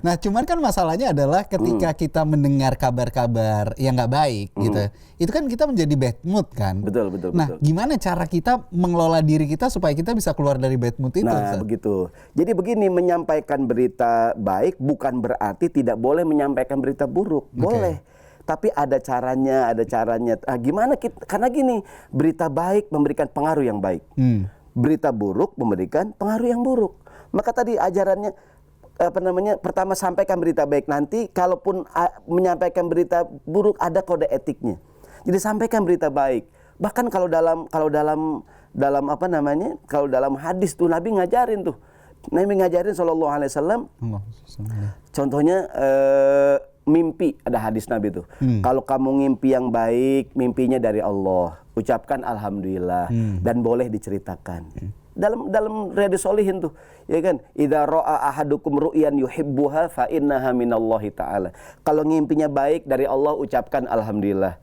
Nah, cuman kan masalahnya adalah ketika kita mendengar kabar-kabar yang nggak baik gitu, itu kan kita menjadi bad mood kan. Betul. Nah, gimana cara kita mengelola diri kita supaya kita bisa keluar dari bad mood itu? Nah, begitu. Jadi begini, menyampaikan berita baik bukan berarti tidak boleh menyampaikan berita buruk. Boleh. Tapi ada caranya. Gimana kita? Karena gini, berita baik memberikan pengaruh yang baik. Berita buruk memberikan pengaruh yang buruk. Maka tadi ajarannya pertama sampaikan berita baik, nanti kalaupun menyampaikan berita buruk ada kode etiknya. Jadi sampaikan berita baik. Bahkan kalau dalam hadis tuh Nabi ngajarin sallallahu alaihi wasallam. Contohnya mimpi, ada hadis Nabi tuh. Kalau kamu ngimpi yang baik, mimpinya dari Allah, ucapkan alhamdulillah dan boleh diceritakan. Dalam Riyadhus Shalihin tuh, ya kan? Idza ra'a ahadukum ru'yan yuhibbuha fa innaha minallahi ta'ala. Kalau ngimpinya baik dari Allah, ucapkan alhamdulillah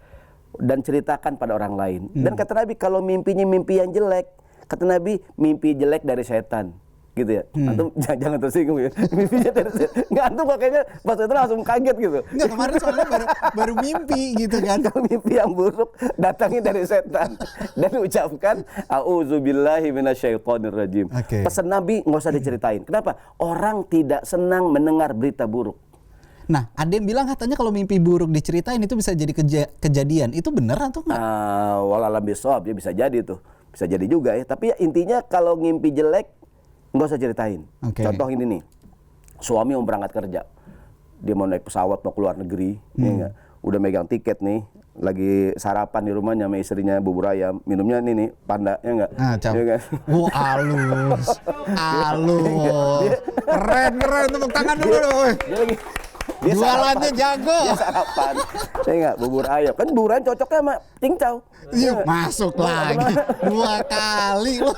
dan ceritakan pada orang lain. Dan kata Nabi, kalau mimpinya mimpi yang jelek, kata Nabi, mimpi jelek dari setan. Gitu ya. Antum jangan tersinggung ya. Mimpinya dari setan. Enggak, antum makanya pas itu langsung kaget gitu. Enggak, kemarin soalnya baru mimpi gitu kan. Kalau mimpi yang buruk datangnya dari setan dan ucapkan auzubillahi minasyaitonirrajim. Pesan Nabi nggak usah diceritain. Kenapa? Orang tidak senang mendengar berita buruk. Nah, ada yang bilang katanya kalau mimpi buruk diceritain itu bisa jadi kejadian. Itu benar atau enggak? Walalam bisawab, ya bisa jadi tuh. Bisa jadi juga ya. Tapi intinya kalau ngimpi jelek nggak usah ceritain. Contoh ini nih, suami mau berangkat kerja, dia mau naik pesawat mau keluar negeri, ya udah megang tiket nih, lagi sarapan di rumahnya sama istrinya bubur ayam, minumnya nih Panda, ya enggak? Ya kan? Halus, keren, tepuk tangan dulu dong. Dia jualannya jago. Dia sarapan, ya enggak, bubur ayam, kan bubur ayam cocoknya sama cincau. Iya, masuk lagi 2 kali loh.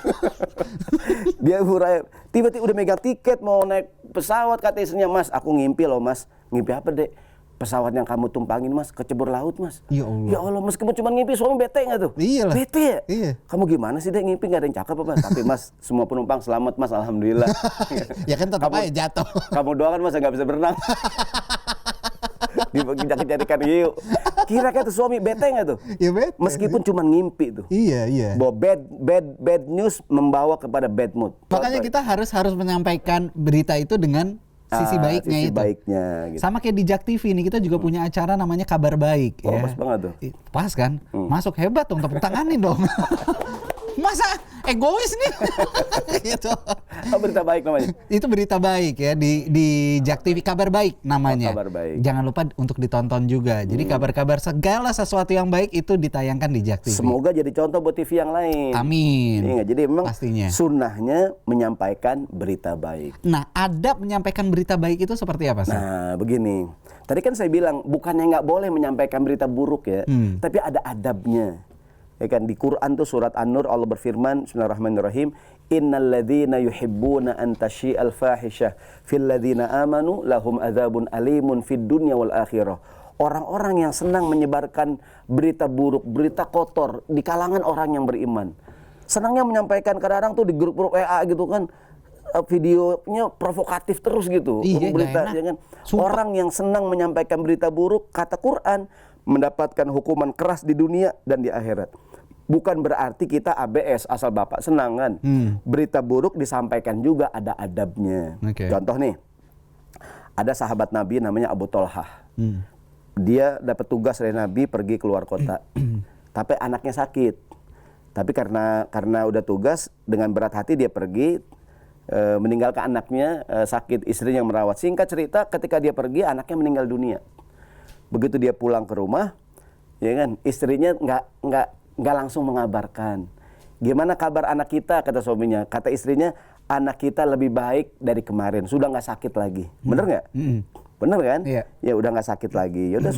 Dia bubur ayam, tiba-tiba udah megang tiket mau naik pesawat, kata istrinya, Mas, aku ngimpi loh Mas. Ngimpi apa Dek? Pesawat yang kamu tumpangin Mas, kecebur laut Mas. Ya Allah. Ya Allah, meskipun cuma ngimpi, suami bete nggak tuh? Iyalah. Bete ya? Iya. Kamu gimana sih Dek, ngimpi nggak ada yang cakep apa? Tapi Mas, semua penumpang selamat Mas, alhamdulillah. Ya kan tetap aja jatuh. Kamu doakan Mas, nggak bisa berenang. Dijadikan hiu. Kira-kira tuh suami bete nggak tuh? Ya bete. Meskipun cuma ngimpi tuh. Iya. Bahwa bad news membawa kepada bad mood. Makanya kita harus menyampaikan berita itu dengan sisi baiknya gitu. Sama kayak di Jak TV nih, kita juga punya acara namanya Kabar Baik. Ya. Pas banget tuh. Pas kan? Masuk hebat dong, tepuk tanganin dong. Masa egois nih? Gitu. Berita baik namanya. Itu berita baik ya di Jak TV, Kabar Baik namanya. Kabar Baik. Jangan lupa untuk ditonton juga. Jadi kabar-kabar segala sesuatu yang baik itu ditayangkan di Jak TV. Semoga jadi contoh buat TV yang lain. Amin. Jadi memang pastinya sunnahnya menyampaikan berita baik. Nah, adab menyampaikan berita baik itu seperti apa sih? Nah, begini. Tadi kan saya bilang bukannya nggak boleh menyampaikan berita buruk ya, tapi ada adabnya. Ya kan, di Quran tuh surat An-Nur Allah berfirman, Bismillahirrahmanirrahim, innalladzina yuhibbuna an tasyi'al fahisyah fil ladzina amanu lahum adzabun alimun fid dunya wal akhirah. Orang-orang yang senang menyebarkan berita buruk, berita kotor di kalangan orang yang beriman. Senangnya menyampaikan, kadang-kadang tuh di grup-grup WA gitu kan, videonya provokatif terus gitu. Iya, berita ya kan. Orang yang senang menyampaikan berita buruk, kata Quran, mendapatkan hukuman keras di dunia dan di akhirat. Bukan berarti kita ABS asal bapak senang kan. Berita buruk disampaikan juga ada adabnya. Contoh nih, ada sahabat Nabi namanya Abu Tolhah. Dia dapat tugas dari Nabi pergi keluar kota. Tapi anaknya sakit. Tapi karena udah tugas, dengan berat hati dia pergi, meninggalkan anaknya sakit, istrinya yang merawat. Singkat cerita, ketika dia pergi anaknya meninggal dunia. Begitu dia pulang ke rumah, ya kan, istrinya nggak langsung mengabarkan. Gimana kabar anak kita, kata suaminya. Kata istrinya, anak kita lebih baik dari kemarin, sudah nggak sakit lagi. Bener nggak? Bener kan? Iya. Ya udah nggak sakit lagi. Ya udah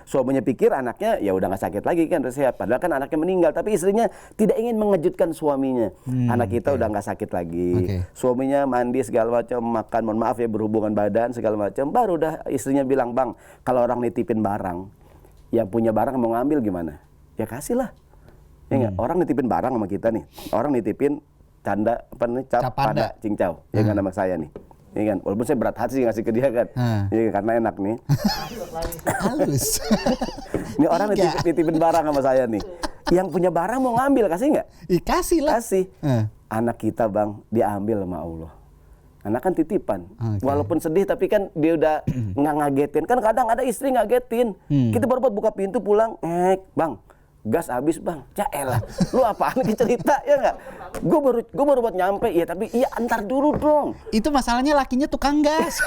suaminya pikir anaknya ya udah nggak sakit lagi kan, sehat. Padahal kan anaknya meninggal, tapi istrinya tidak ingin mengejutkan suaminya. Anak kita udah nggak sakit lagi. Suaminya mandi segala macam, makan, mohon maaf ya, berhubungan badan segala macam. Baru udah istrinya bilang, Bang, kalau orang nitipin barang, yang punya barang mau ngambil gimana? Ya kasih lah. Ya nggak? Orang nitipin barang sama kita nih. Orang nitipin cap pada cincau. Ya kan nama saya nih. Iya kan, walaupun saya berat hati sih ngasih ke dia kan, iya karena enak nih. Halus. Ini orang nitipin barang sama saya nih. Yang punya barang mau ngambil, kasih nggak? Kasih lah. Kasih. Anak kita bang, diambil sama Allah. Anak kan titipan. Walaupun sedih tapi kan dia udah nggak ngagetin. Kan kadang ada istri ngagetin. Kita baru buat buka pintu pulang, bang, gas habis bang. Caelah, lu apaan cerita ya nggak? Gue baru buat nyampe, ya tapi iya antar dulu dong. Itu masalahnya lakinya tukang gas.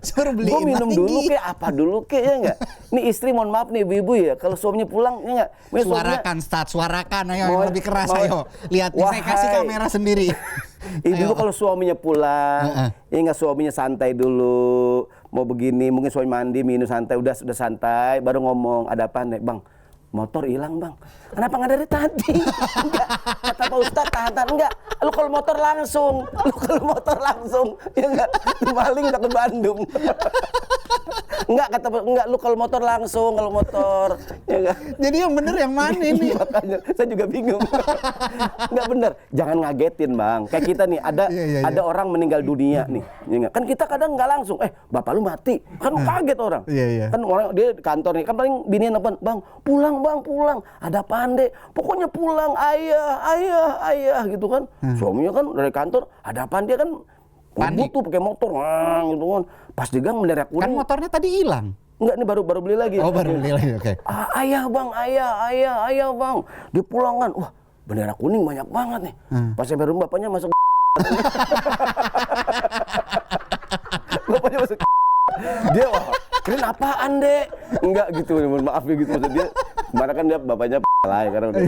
Suruh beliin Gue minum lagi. dulu kayak apa dulu kayak ya nggak? Nih istri mohon maaf nih ibu-ibu ya, kalau suaminya pulang ya nggak? Suarakan start, suarakan ayo yang lebih keras ayo. Lihat nih, saya kasih kamera sendiri. Ibu kalau suaminya pulang, ya nggak suaminya santai dulu, mau begini, mungkin suami mandi, minum santai, udah santai, baru ngomong ada apa nih, bang? Motor hilang bang, kenapa nggak dari tadi? Enggak, kata Pak Ustadz tahan enggak. Lu kalau motor langsung, ya enggak, maling udah ke Bandung. Enggak kata enggak, lu kalau motor langsung, ya enggak. Jadi yang bener yang mana ini? Makanya saya juga bingung. Enggak bener, jangan ngagetin bang. Kayak kita nih ada orang meninggal dunia nih, ya enggak. Kan kita kadang nggak langsung, bapak lu mati, kan kaget orang. Kan orang dia di kantor nih, kan paling binian apa, bang pulang, ada pandai, pokoknya pulang ayah gitu kan. Suaminya kan dari kantor, ada apaan dia kan butuh pakai motor, gitu kan. Pas di gang bendera kuning. Kan motornya tadi hilang. Enggak, ini baru beli lagi. Oh, baru beli lagi, oke. Ayah bang, dia pulang kan, wah bendera kuning banyak banget nih. Pas sampai rumah bapaknya masuk. Bapaknya masuk. Dia keren apaan dek? Enggak gitu, mohon maaf ya gitu maksud dia. Mana kan dia bapaknya lah karena udah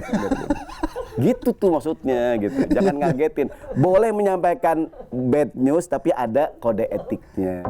gitu tuh maksudnya gitu. Jangan ngagetin. Boleh menyampaikan bad news tapi ada kode etiknya.